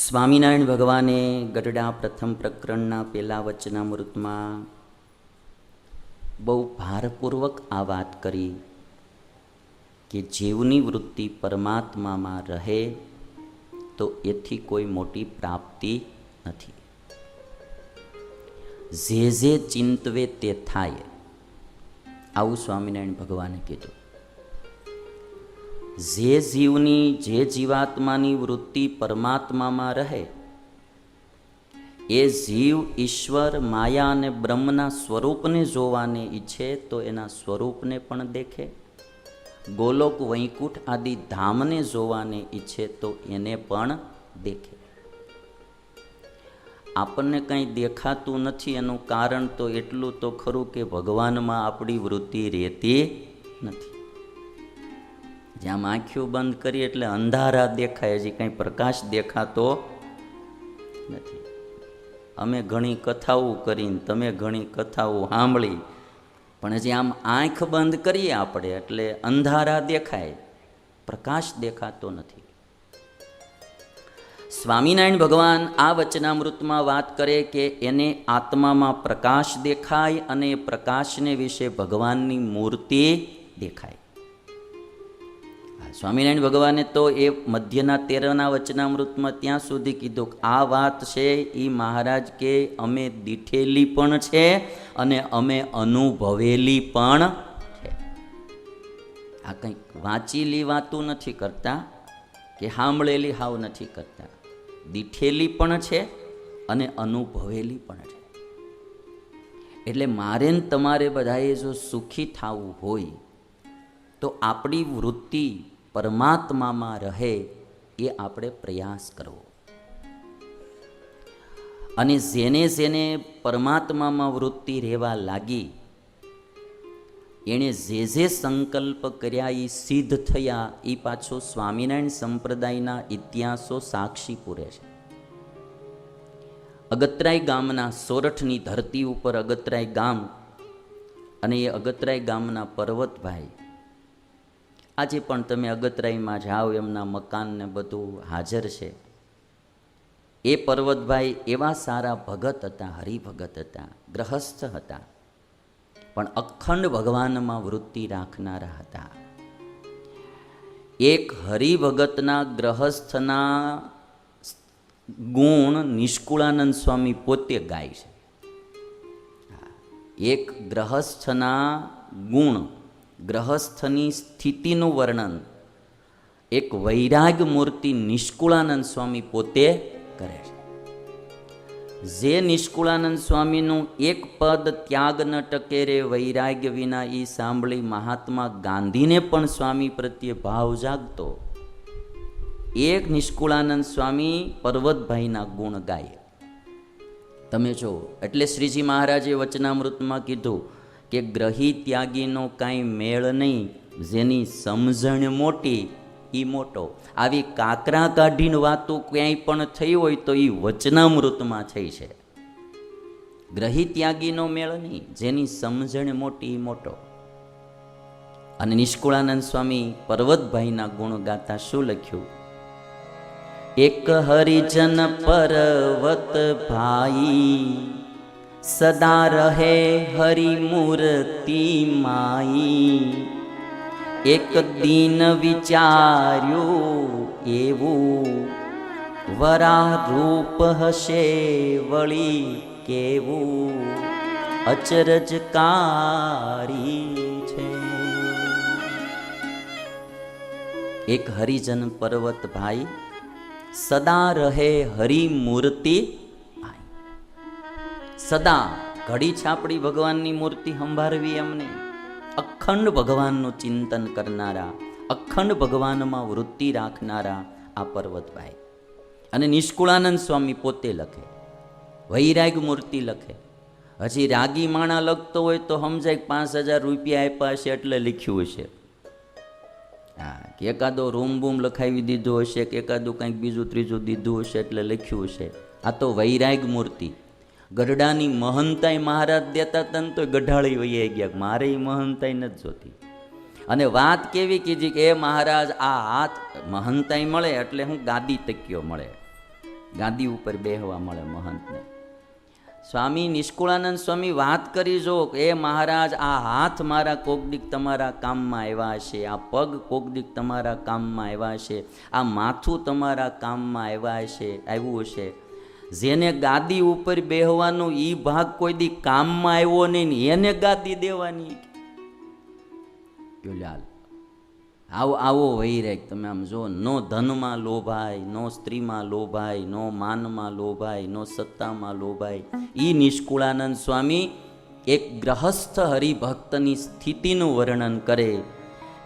સ્વામિનારાયણ ભગવાને ગઢડા પ્રથમ પ્રકરણના પહેલા વચનામૃતમાં બહુ ભારપૂર્વક આ વાત કરી કે જીવની વૃત્તિ પરમાત્મામાં રહે તો એથી કોઈ મોટી પ્રાપ્તિ નથી. જે ચિંતવે તે થાય, આવું સ્વામિનારાયણ ભગવાને કીધું. જે જીવની જે જીવાત્માની વૃત્તિ પરમાત્મામાં રહે એ જીવ ઈશ્વર માયા અને બ્રહ્મના સ્વરૂપને જોવાને ઈચ્છે તો એના સ્વરૂપને પણ દેખે, ગોલોક વૈકુંઠ આદિ ધામને જોવાને ઈચ્છે તો એને પણ દેખે. આપણને કંઈ દેખાતું નથી એનું કારણ તો એટલું તો ખરું કે ભગવાનમાં આપણી વૃત્તિ રહેતી નથી. જ્યાં આંખો બંધ કરી એટલે અંધારા દેખાય, હજી કંઈ પ્રકાશ દેખાતો નથી. અમે ઘણી કથાઓ કરીને, તમે ઘણી કથાઓ સાંભળી, પણ હજી આમ આંખ બંધ કરીએ આપણે એટલે અંધારા દેખાય, પ્રકાશ દેખાતો નથી. સ્વામિનારાયણ ભગવાન આ વચનામૃતમાં વાત કરે કે એને આત્મામાં પ્રકાશ દેખાય અને એ પ્રકાશને વિશે ભગવાનની મૂર્તિ દેખાય. સ્વામિનારાયણ ભગવાને તો એ મધ્યના 13ના વચનામૃતમાં ત્યાં સુધી કીધું કે આ વાત છે એ મહારાજ કે અમે દીઠેલી પણ છે અને અમે અનુભવેલી પણ છે. આ કંઈક વાંચેલી વાતું નથી કરતા કે સાંભળેલી હાવ નથી કરતા. દીઠેલી પણ છે અને અનુભવેલી પણ છે. એટલે મારે ને તમારે બધાએ જો સુખી થવું હોય તો આપણી વૃત્તિ પરમાત્મામાં રહે એ આપણે પ્રયાસ કરવો. અને જેને જેને પરમાત્મામાં વૃત્તિ રહેવા લાગી એણે જે સંકલ્પ કર્યા એ સિદ્ધ થયા, એ પાછો સ્વામિનારાયણ સંપ્રદાયના ઇતિહાસો સાક્ષી પૂરે છે. અગતરાય ગામના સોરઠની ધરતી ઉપર અગતરાય ગામ, અને એ અગતરાય ગામના પર્વતભાઈ, આજે પણ તમે અગતરાયમાં જાઓ એમના મકાન ને બધું હાજર છે. એ પર્વતભાઈ એવા સારા ભગત હતા, હરિભગત હતા, ગ્રહસ્થ હતા, પણ અખંડ ભગવાનમાં વૃત્તિ રાખનારા હતા. એક હરિભગતના ગ્રહસ્થના ગુણ નિષ્કુળાનંદ સ્વામી પોતે ગાય છે. એક ગ્રહસ્થના ગુણ, ગ્રહસ્થની સ્થિતિનું વર્ણન એક વૈરાગ મૂર્તિ નિષ્કુળાનંદ સ્વામી પોતે કરે છે. જે નિષ્કુળાનંદ સ્વામીનું એક પદ ત્યાગ ન ટકે રે વૈરાગ્ય વિના, એ સાંભળી મહાત્મા ગાંધીને પણ સ્વામી પ્રત્યે ભાવ જાગતો. એક નિષ્કુળાનંદ સ્વામી પર્વતભાઈના ગુણ ગાય. તમે જો, એટલે શ્રીજી મહારાજે વચનામૃતમાં કીધું કે ગ્રહી ત્યાગીનો કાંઈ મેળ નહીં, જેની સમજણ મોટી એ મોટો. આવી કાકરા કાઢીને વાતો ક્યાંય પણ થઈ હોય તો એ વચનામૃતમાં થઈ છે. ગ્રહી ત્યાગીનો મેળ નહીં, જેની સમજણ મોટી એ મોટો. અને નિષ્કુળાનંદ સ્વામી પર્વતભાઈના ગુણ ગાતા શું લખ્યું? એક હરિજન પર્વત ભાઈ, સદા રહે હરિ મૂર્તિ માઈ. એક દિન વિચાર્યું એવું, વરા રૂપ હશે વળી કેવું, અચરજકારી છે. એક હરિજન પર્વત ભાઈ, સદા રહે હરિ મૂર્તિ. સદા ઘડી છાપડી ભગવાનની મૂર્તિ સંભાળવી એમને. અખંડ ભગવાનનું ચિંતન કરનારા, અખંડ ભગવાનમાં વૃત્તિ રાખનારા આ પર્વતભાઈ. અને નિષ્કુળાનંદ સ્વામી પોતે લખે, વૈરાગ મૂર્તિ લખે. હજી રાગી માણા લખતો હોય તો સમજાય 5,000 રૂપિયા આપ્યા હશે એટલે લખ્યું હશે. હા, કે એકાદો રૂમ બૂમ લખાવી દીધો હશે, કે એકાદું કંઈક બીજું ત્રીજું દીધું હશે એટલે લખ્યું હશે. આ તો વૈરાગ મૂર્તિ. ગઢડાની મહંતાઈ મહારાજ દેતા હતા ને તો ગઢાળી વહી ગયા, મારે એ મહંતાઈ નથી જોતી. અને વાત કેવી કીધી કે એ મહારાજ આ હાથ મહંતાઈ મળે એટલે હું ગાદી તક્યો મળે. ગાદી ઉપર બેહવા મળે મહંતને. સ્વામી નિષ્કુળાનંદ સ્વામી વાત કરી જો, એ મહારાજ આ હાથ મારા કોકદીક તમારા કામમાં આવ્યા છે, આ પગ કોકદીક તમારા કામમાં આવ્યા છે, આ માથું તમારા કામમાં આવ્યું છે. જેને ગાદી ઉપર બેહવાનો ઈ ભાગ કોઈ દી કામમાં આવ્યો નહીં ને એને ગાદી દેવાની. લાલ આવો વૈરાગ તમે આમ જો. નો ધનમાં લોભાય, નો સ્ત્રીમાં લોભાય, નો માનમાં લોભાય, નો સત્તામાં લોભાય. ઈ નિષ્કુળાનંદ સ્વામી એક ગ્રહસ્થ હરિભક્તની સ્થિતિનું વર્ણન કરે.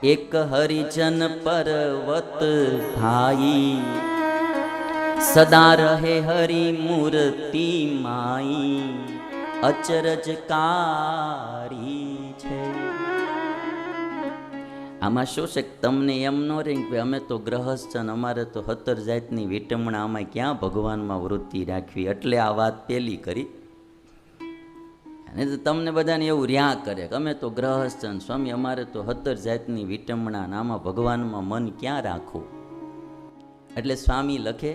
એક હરિજન પર્વત ભાઈ, સદા રહે હરિ મૂર્તિ માઈ, અચરજકારી છે. આમાં શું છે, તમને એમ ન રહે કે અમે તો ગ્રહસ્થ, અમારે તો 17 જાતની વિટમણા, આમાં ક્યાં ભગવાનમાં વૃત્તિ રાખવી, એટલે આ વાત પેલી કરી. અને તો તમને બધાને એવું રહ્યા કરે કે અમે તો ગ્રહસ્થ, સ્વામી અમારે તો 17 જાતની વિટમણા, આમાં ભગવાનમાં મન ક્યાં રાખવું. એટલે સ્વામી લખે,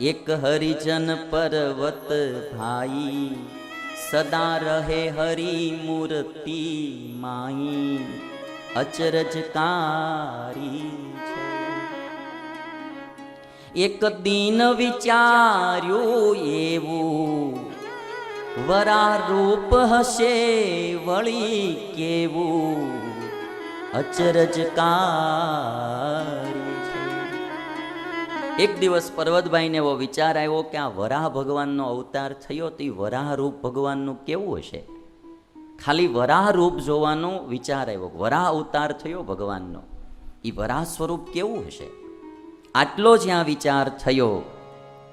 એક હરિજન પર્વત ભાઈ, સદા રહે હરિ મૂર્તિ માઈ, અચરજકારી છે. એક દિન વિચાર્યું એવું, વરા રૂપ હશે વળી કેવું, અચરજકારી છે. એક દિવસ પર્વતભાઈને એવો વિચાર આવ્યો કે આ વરાહ ભગવાનનો અવતાર થયો તો એ વરાહ રૂપ ભગવાનનું કેવું હશે. ખાલી વરાહ રૂપ જોવાનો વિચાર આવ્યો, વરાહ અવતાર થયો ભગવાનનો, એ વરાહ સ્વરૂપ કેવું હશે. આટલો જ્યાં વિચાર થયો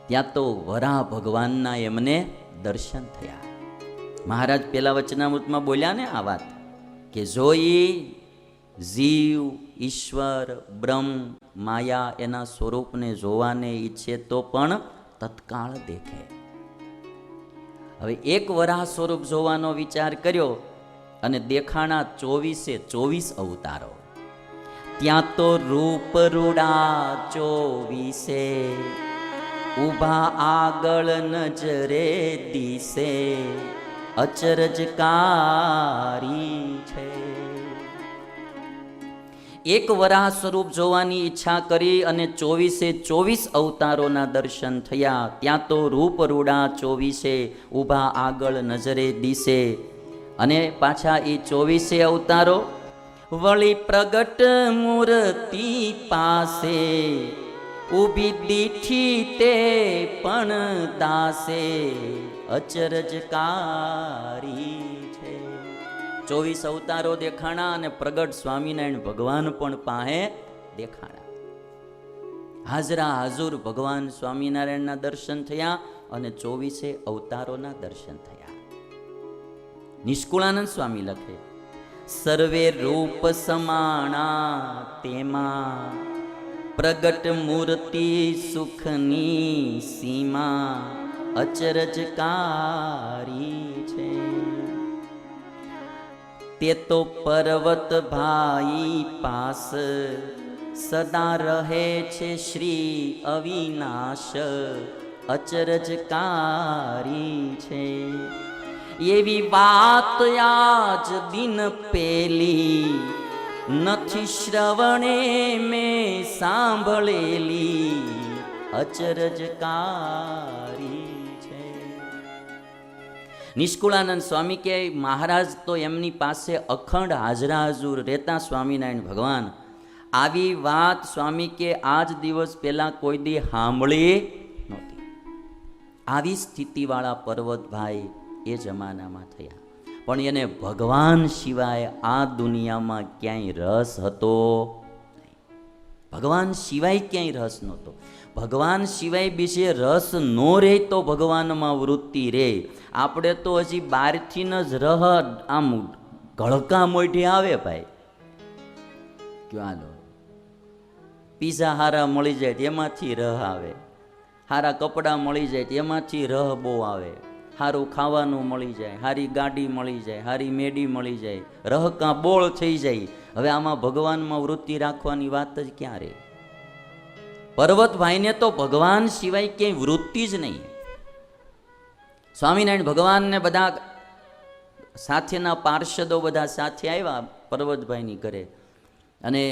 ત્યાં તો વરાહ ભગવાનના એમને દર્શન થયા. મહારાજ પેલા વચનામૃતમાં બોલ્યા ને આ વાત કે જોઈ જીવ, ઈશ્વર, બ્રહ્મ, માયા એના સ્વરૂપને જોવાને ઈચ્છે તો પણ તત્કાળ દેખે. હવે એક વરાહ સ્વરૂપ જોવાનો વિચાર કર્યો અને દેખાણા 24 અવતારો. ત્યાં તો રૂપ રૂડા 24, ઊભા આગળ નજરે દિશે, અચરજકારી છે. એક વરાહ સ્વરૂપ જોવાની ઈચ્છા કરી અને 24 અવતારોના દર્શન થયા. ત્યાં તો રૂપ રૂડા 24, ઊભા આગળ નજરે દિશે. અને પાછા એ 24 અવતારો વળી પ્રગટ મૂર્તિ પાસે, ઊભી દીઠી તે પણ દાસે, અચરજકારી છે. 24 અવતારો દેખાણા અને પ્રગટ સ્વામિનારાયણ ભગવાન પણ પાસે દેખાણા. હાજરા હાજુર ભગવાન સ્વામિનારાયણના દર્શન થયા અને 24 અવતારોના દર્શન થયા. નિષ્કુળાનંદ સ્વામી લખે, સર્વે રૂપ સમાણા તેમાં, પ્રગટ મૂર્તિ સુખની સીમા, અચરજકારી છે. તે તો પર્વત ભાઈ પાસ, સદા રહે છે શ્રી અવિનાશ, અચરજકારી છે. એવી વાત આજ દિન પેલી, નથી શ્રવણે મેં સાંભળેલી, અચરજકારી છે. નિષ્કુળાનંદ સ્વામી કે મહારાજ તો એમની પાસે અખંડ હાજરા હાજુર રહેતા સ્વામિનારાયણ ભગવાન. આવી વાત સ્વામી કે આજ દિવસ પહેલા કોઈ દી સાંભળી નહોતી. આવી સ્થિતિવાળા પર્વતભાઈ એ જમાનામાં થયા. પણ એને ભગવાન સિવાય આ દુનિયામાં ક્યાંય રસ હતો નહીં. ભગવાન સિવાય ક્યાંય રસ નહોતો. ભગવાન સિવાય બીજે રસ ન રહે તો ભગવાનમાં વૃત્તિ રહે. આપણે તો હજી બહારથી જ રહ આમ ગળકા મોઢે આવે ભાઈ. ક્યાં લો પીઝા હારા મળી જાય એમાંથી રહ આવે, હારા કપડાં મળી જાય એમાંથી રહ બહુ આવે, સારું ખાવાનું મળી જાય, સારી ગાડી મળી જાય, સારી મેડી મળી જાય, રહકા બોળ થઈ જાય. હવે આમાં ભગવાનમાં વૃત્તિ રાખવાની વાત જ ક્યાં રહે. પર્વતભાઈને તો ભગવાન સિવાય ક્યાંય વૃત્તિ જ નહીં. સ્વામિનારાયણ ભગવાનને બધા સાથેના પાર્ષદો બધા સાથે આવ્યા પર્વતભાઈની ઘરે, અને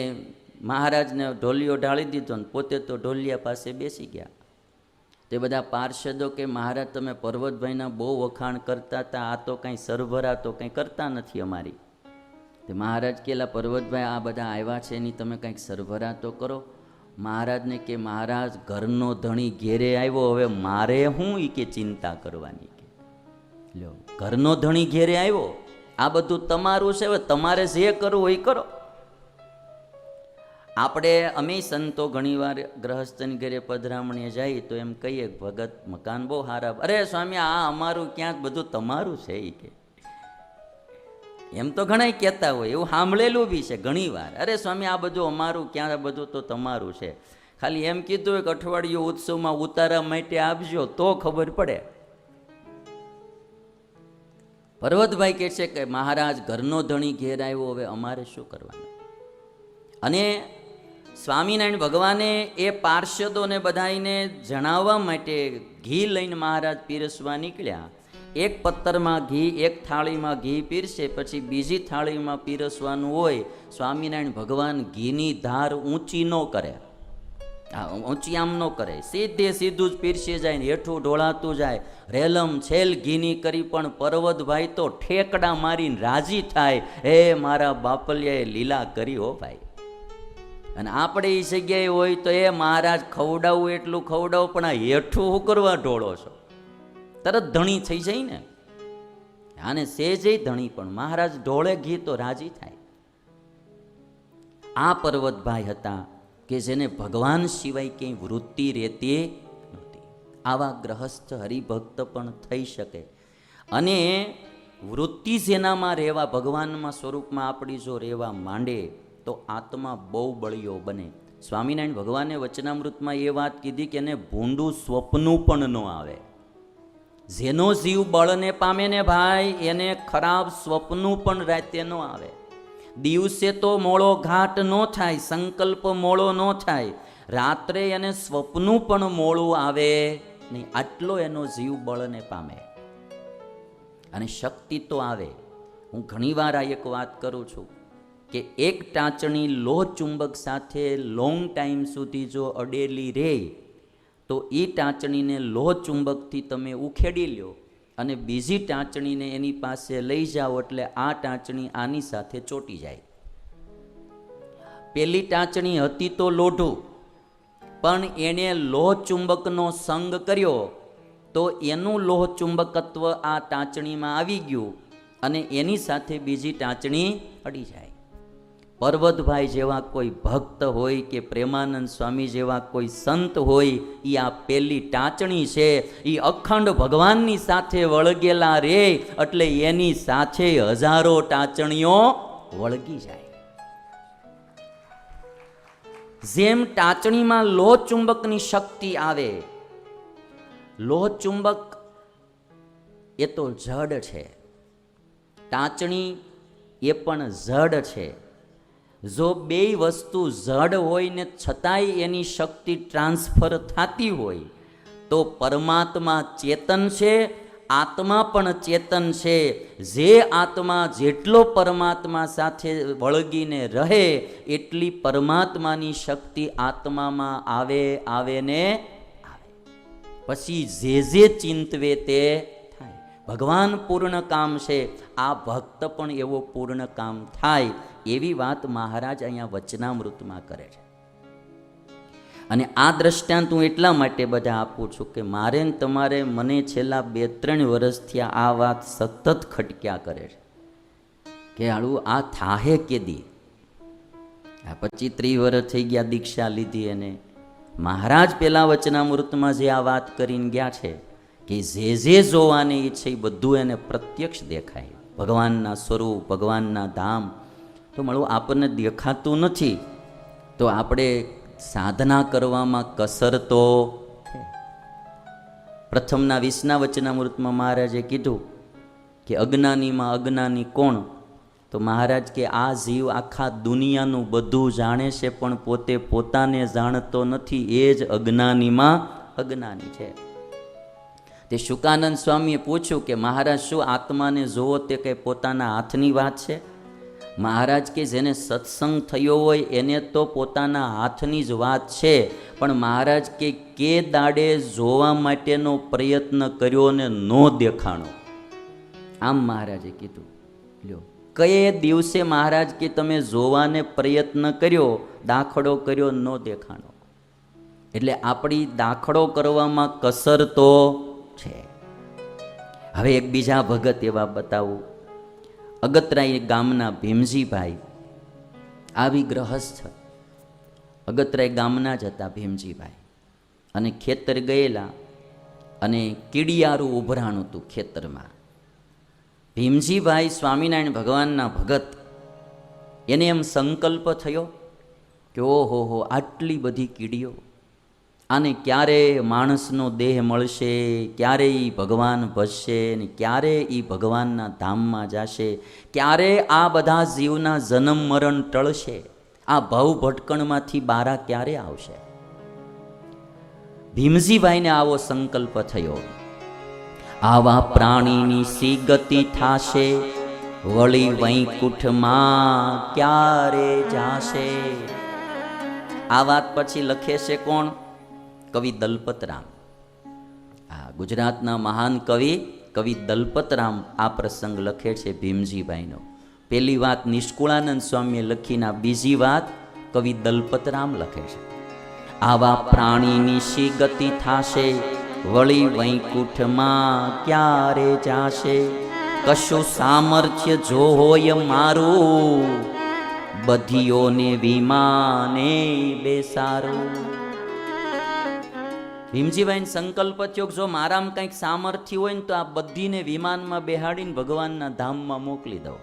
મહારાજને ઢોલિયો ઢાળી દીધો ને પોતે તો ઢોલિયા પાસે બેસી ગયા. તે બધા પાર્ષદો કે મહારાજ તમે પર્વતભાઈના બહુ વખાણ કરતા હતા, આ તો કંઈ સરભરા તો કંઈ કરતા નથી અમારી. તે મહારાજ કેલા પર્વતભાઈ આ બધા આવ્યા છે એની તમે કંઈક સરભરા તો કરો. મહારાજને કે મહારાજ ઘરનો ધણી ઘેરે આવ્યો, હવે મારે શું એ કે ચિંતા કરવાની. કે લ્યો ઘરનો ધણી ઘેરે આવ્યો, આ બધું તમારું છે, હવે તમારે જે કરવું હોય કરો. આપણે અમે સંતો ઘણીવાર ગ્રહસ્થની ઘરે પધરામણીએ જાય તો એમ કહીએ ભગત મકાન બહુ સારા, અરે સ્વામી આ અમારું ક્યાંક બધું તમારું છે એ કે. એમ તો ઘણા કહેતા હોય, એવું સાંભળેલું બી છે ઘણીવાર, અરે સ્વામી આ બધું અમારું ક્યાં, બધું તો તમારું છે. ખાલી એમ કીધું હોય કે અઠવાડિયું ઉત્સવમાં ઉતારા માટે આપજો તો ખબર પડે. પર્વતભાઈ કહે છે કે મહારાજ ઘરનો ધણી ઘેર આવ્યો, હવે અમારે શું કરવાનું. અને સ્વામિનારાયણ ભગવાને એ પાર્ષદોને બધાને જણાવવા માટે ઘી લઈને મહારાજ પીરસવા નીકળ્યા. એક પત્તરમાં ઘી, એક થાળીમાં ઘી પીરસે, પછી બીજી થાળીમાં પીરસવાનું હોય. સ્વામિનારાયણ ભગવાન ઘીની ધાર ઊંચી ન કરે, ઊંચી આમ ન કરે, સીધે સીધું જ પીરસી જાય ને હેઠું ઢોળાતું જાય. રેલમ છેલ ઘીની કરી પણ પર્વતભાઈ તો ઠેકડા મારીને રાજી થાય, હે મારા બાપલિયાએ લીલા કરી હો ભાઈ. અને આપણે એ જગ્યાએ હોય તો એ મહારાજ ખવડાવું એટલું ખવડાવું, પણ આ હેઠું શું કરવા ઢોળો છો, તરત ધણી થઈ જાય ને. આને સેજે ધણી પણ મહારાજ ઢોળે ઘી તો રાજી થાય. આ પર્વતભાઈ હતા કે જેને ભગવાન સિવાય ક્યાંય વૃત્તિ રહેતી નહોતી. આવા ગ્રહસ્થ હરિભક્ત પણ થઈ શકે. અને વૃત્તિ જેનામાં રહેવા, ભગવાનમાં સ્વરૂપમાં આપણી જો રહેવા માંડે તો આત્મા બહુ બળિયો બને. સ્વામિનારાયણ ભગવાને વચનામૃતમાં એ વાત કીધી કે એને ભૂંડું સ્વપ્નું પણ ન આવે. જેનો જીવ બળને પામે ને ભાઈ, એને ખરાબ સ્વપ્નું પણ રાતે ન આવે. દિવસે તો મોળો ઘાટ ન થાય, સંકલ્પ મોળો ન થાય, રાત્રે એને સ્વપ્નું પણ મોળું આવે નહીં. આટલો એનો જીવ બળને પામે. અને શક્તિ તો આવે. હું ઘણીવાર આ એક વાત કરું છું કે એક ટાંચણી લોહ ચુંબક સાથે લોંગ ટાઈમ સુધી જો અડેલી રહે તો એ ટાંચણીને લોહ ચુંબકથી તમે ઉખેડી લ્યો અને બીજી ટાંચણીને એની પાસે લઈ જાઓ એટલે આ ટાંચણી આની સાથે ચોંટી જાય. પેલી ટાંચણી હતી તો લોઢું, પણ એણે લોહ ચુંબકનો સંગ કર્યો તો એનું લોહ ચુંબકત્વ આ ટાંચણીમાં આવી ગયું અને એની સાથે બીજી ટાંચણી અડી જાય. પર્વતભાઈ જેવા કોઈ ભક્ત હોય કે પ્રેમાનંદ સ્વામી જેવા કોઈ સંત હોય, એ આ પેલી ટાંચણી છે, એ અખંડ ભગવાનની સાથે વળગેલા રે એટલે એની સાથે હજારો ટાંચણીઓ વળગી જાય. જેમ ટાંચણીમાં લોહ ચુંબકની શક્તિ આવે, લોહ ચુંબક એ તો જડ છે, ટાંચણી એ પણ જડ છે. જો બે વસ્તુ જડ હોય ને છતાંય એની શક્તિ ટ્રાન્સફર થતી હોય તો પરમાત્મા ચેતન છે, આત્મા પણ ચેતન છે. જે આત્મા જેટલો પરમાત્મા સાથે વળગીને રહે એટલી પરમાત્માની શક્તિ આત્મામાં આવે આવે ને આવે. પછી જે ચિંતવે તે થાય. ભગવાન પૂર્ણ કામ છે, આ ભક્ત પણ એવો પૂર્ણ કામ થાય, એવી વાત મહારાજ અહીંયા વચનામૃતમાં કરે છે. અને આ દ્રષ્ટાંત હું એટલા માટે બધા આપું છું કે મારે ને તમારે, મને છેલ્લા 2-3 વર્ષથી આ વાત સતત ખટક્યા કરે છે કે હાલું આ થાહે કેદી. આ 25-30 વર્ષ થઈ ગયા દીક્ષા લીધી, અને મહારાજ પેલા વચનામૃતમાં જે આ વાત કરીને ગયા છે કે જે જોવાની ઈચ્છે એ બધું એને પ્રત્યક્ષ દેખાય. ભગવાનના સ્વરૂપ, ભગવાનના ધામ તો મળવું આપણને દેખાતું નથી, તો આપણે સાધના કરવામાં કસર તો. પ્રથમના 20ના વચનામૃતમાં મહારાજે કીધું કે અજ્ઞાનીમાં અજ્ઞાની કોણ, તો મહારાજ કે આ જીવ આખા દુનિયાનું બધું જાણે છે, પણ પોતે પોતાને જાણતો નથી. એ જ અજ્ઞાનીમાં અજ્ઞાની છે. તે શુકાનંદ સ્વામીએ પૂછ્યું કે મહારાજ, શું આત્માને જોવો તે કંઈ પોતાના હાથની વાત છે? મહારાજ કે જેને સત્સંગ થયો હોય એને તો પોતાના હાથની જ વાત છે, પણ મહારાજ કે દાડે જોવા માટેનો પ્રયત્ન કર્યો ને નો દેખાણો. આમ મહારાજે કીધું. લ્યો, કયે દિવસે મહારાજ કે તમે જોવાને પ્રયત્ન કર્યો, દાખલો કર્યો, નો દેખાણો. એટલે આપણી દાખલો કરવામાં કસર તો છે. હવે એક બીજા ભગત એવા બતાવું. અગતરાઈ ગામના ભીમજીભાઈ આવી ગ્રહસ્થ, અગતરાઈ ગામના જ હતા ભીમજીભાઈ, અને ખેતર ગયેલા અને કીડિયારું ઉભરાણું હતું ખેતરમાં. ભીમજીભાઈ સ્વામિનારાયણ ભગવાનના ભગત, એને એમ સંકલ્પ થયો કે ઓહો, આટલી બધી કીડીઓ, આને ક્યારે માણસનો દેહ મળશે, ક્યારે એ ભગવાન ભજશે, ને ક્યારે એ ભગવાનના ધામમાં જશે, ક્યારે આ બધા જીવના જન્મ મરણ ટળશે, આ ભવ ભટકણમાંથી બારા ક્યારે આવશે. ભીમજીભાઈને આવો સંકલ્પ થયો. આવા પ્રાણીની સી ગતિ થાશે, વળી વૈકુંઠમાં ક્યારે જાશે. આ વાત પછી લખે છે કોણ? કવિ દલપતરામ. આ ગુજરાતના મહાન કવિ દલપતરામ આ પ્રસંગ લખે છે ભીમજીભાઈનો. પહેલી વાત નિષ્કુળાનંદ સ્વામીએ લખીને, બીજી વાત કવિ દલપતરામ લખે છે. આવા પ્રાણીની શી ગતિ થાશે, વળી વૈકુંઠમાં ક્યારે જાશે. કશું સામર્થ્ય જો હોય મારું, બધીઓને વિમાને બેસારું. ભીમજીભાઈને સંકલ્પ થયો કે જો મારામાં કંઈક સામર્થ્ય હોય ને તો આ બધીને વિમાનમાં બેહાડીને ભગવાનના ધામમાં મોકલી દો.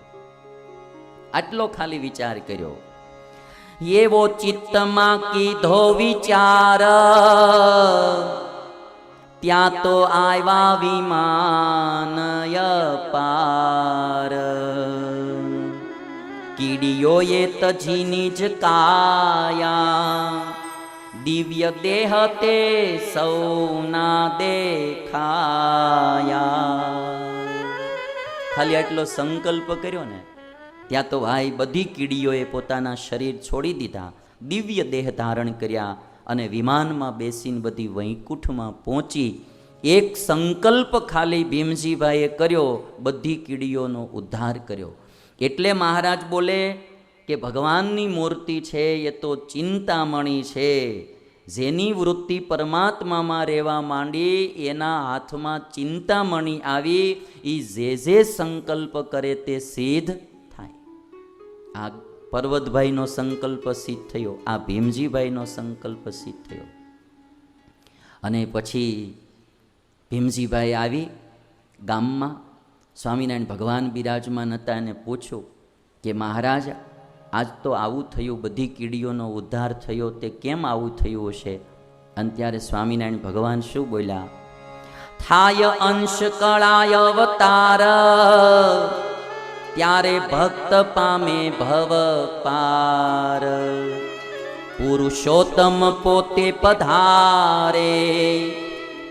આટલો ખાલી વિચાર કર્યો. એવો ચિત્તમાં કીધો વિચાર, ત્યાં તો આવ્યા વિમાન અપાર. કીડીઓએ તજીની જ કાયા, દિવ્ય દેહ તે સૌના દેખાયા. ખાલી આટલો સંકલ્પ કર્યો ને, ત્યાં તો ભાઈ બધી કીડીઓએ પોતાના શરીર છોડી દીધા, દિવ્ય દેહ ધારણ કર્યા અને વિમાનમાં બેસીને બધી વૈકુંઠમાં પહોંચી. એક સંકલ્પ ખાલી ભીમજીભાઈએ કર્યો, બધી કીડીઓનો ઉદ્ધાર કર્યો. એટલે મહારાજ બોલે કે ભગવાનની મૂર્તિ છે એ તો ચિંતામણી છે. જેની વૃત્તિ પરમાત્મામાં રહેવા માંડી, એના હાથમાં ચિંતામણી આવી, એ જે સંકલ્પ કરે તે સિદ્ધ થાય. આ પર્વતભાઈનો સંકલ્પ સિદ્ધ થયો, આ ભીમજીભાઈનો સંકલ્પ સિદ્ધ થયો. અને પછી ભીમજીભાઈ આવી ગામમાં, સ્વામિનારાયણ ભગવાન બિરાજમાન હતા, એને પૂછ્યું કે મહારાજ, આજ તો આવું થયું, બધી કીડીઓનો ઉદ્ધાર થયો, તે કેમ આવું થયું હશે? અને ત્યારે સ્વામિનારાયણ ભગવાન શું બોલ્યા? થાય અંશ કળાય અવતાર, ત્યારે ભક્ત પામે ભવ પાર. પુરુષોત્તમ પોતે પધારે,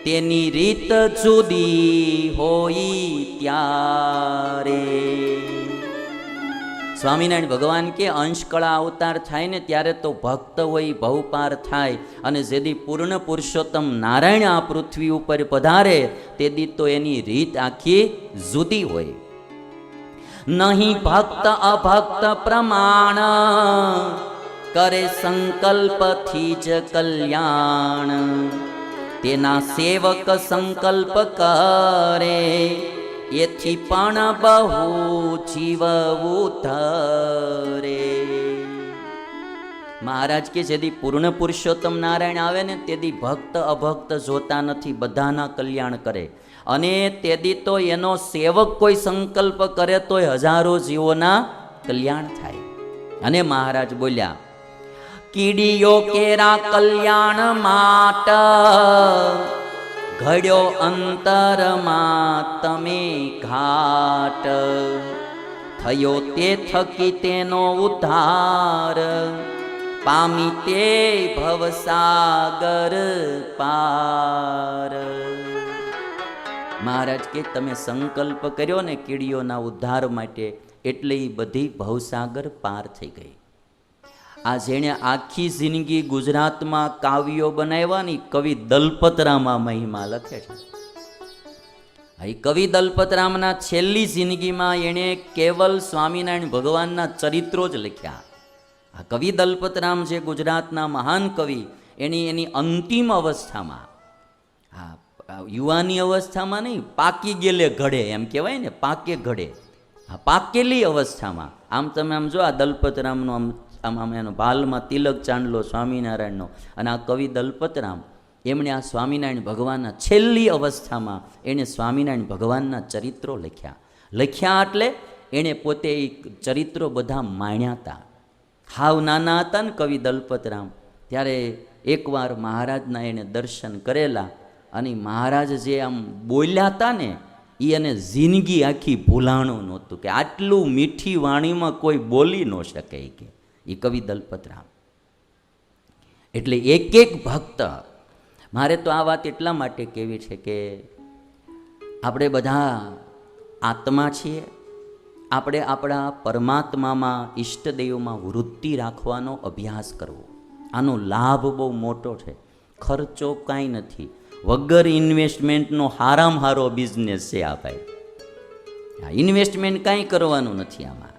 તેની રીત જુદી હોય ત્યારે. સ્વામિનારાયણ ભગવાન કે અંશકળા અવતાર થાય ને ત્યારે તો ભક્ત હોય ભવપાર થાય, અને જેદી પૂર્ણ પુરુષોત્તમ નારાયણ આ પૃથ્વી ઉપર પધારે તેદી તો એની રીત આખી જુદી હોય. નહીં ભક્ત અભક્ત પ્રમાણ, કરે સંકલ્પથી જ કલ્યાણ. તેના સેવક સંકલ્પ કરે, એથી પણ બહુ જીવ ઉધરે. મહારાજ કે જેથી પૂર્ણ પુરુષોત્તમ નારાયણ આવે ને તેદી ભક્ત અભક્ત જોતા નથી, બધાના કલ્યાણ કરે. અને તેદી તો એનો સેવક કોઈ સંકલ્પ કરે તોય હજારો જીવોના કલ્યાણ થાય. અને મહારાજ બોલ્યા, કીડીઓ કેરા કલ્યાણ માટ, ઘડ્યો અંતરમાં તમે ઘાટ. થયો તે થકી તેનો ઉદ્ધાર, પામી તે ભવસાગર પાર. મહારાજ કે તમે સંકલ્પ કર્યો ને કીડીઓના ઉદ્ધાર માટે, એટલે એ બધી ભવસાગર પાર થઈ ગઈ. આ જેણે આખી જિંદગી ગુજરાતમાં કાવ્યો બનાવ્યાની કવિ દલપતરામમાં મહિમા લખે છે. એ કવિ દલપતરામના છેલ્લી જિંદગીમાં એણે કેવલ સ્વામિનારાયણ ભગવાનના ચરિત્રો જ લખ્યા. આ કવિ દલપતરામ જે ગુજરાતના મહાન કવિ, એની અંતિમ અવસ્થામાં, હા યુવાની અવસ્થામાં નહીં, પાકી ગયેલે ઘડે એમ કહેવાય ને, પાકે ઘડે, હા પાકેલી અવસ્થામાં. આમ તમે આમ જો આ દલપતરામનો આમ એનો ભાલમાં તિલક ચાંદલો સ્વામિનારાયણનો, અને આ કવિ દલપતરામ એમણે આ સ્વામિનારાયણ ભગવાનના છેલ્લી અવસ્થામાં એણે સ્વામિનારાયણ ભગવાનના ચરિત્રો લખ્યા એટલે એણે પોતે એ ચરિત્રો બધા માણ્યા હતા. હાવ નાના હતા ને કવિ દલપતરામ, ત્યારે એકવાર મહારાજના એણે દર્શન કરેલા, અને મહારાજ જે આમ બોલ્યા હતા ને એ એને જિંદગી આખી ભૂલાણું નહોતું, કે આટલું મીઠી વાણીમાં કોઈ બોલી ન શકે કે એ કવિ દલપતરામ. એટલે એક એક ભક્ત, મારે તો આ વાત એટલા માટે કહેવી છે કે આપણે બધા આત્મા છીએ, આપણે આપણા પરમાત્મામાં ઈષ્ટદેવમાં વૃત્તિ રાખવાનો અભ્યાસ કરવો. આનો લાભ બહુ મોટો છે, ખર્ચો કાંઈ નથી, વગર ઇન્વેસ્ટમેન્ટનો હારામાં હારો બિઝનેસ છે આ ભાઈ. ઇન્વેસ્ટમેન્ટ કાંઈ કરવાનું નથી આમાં.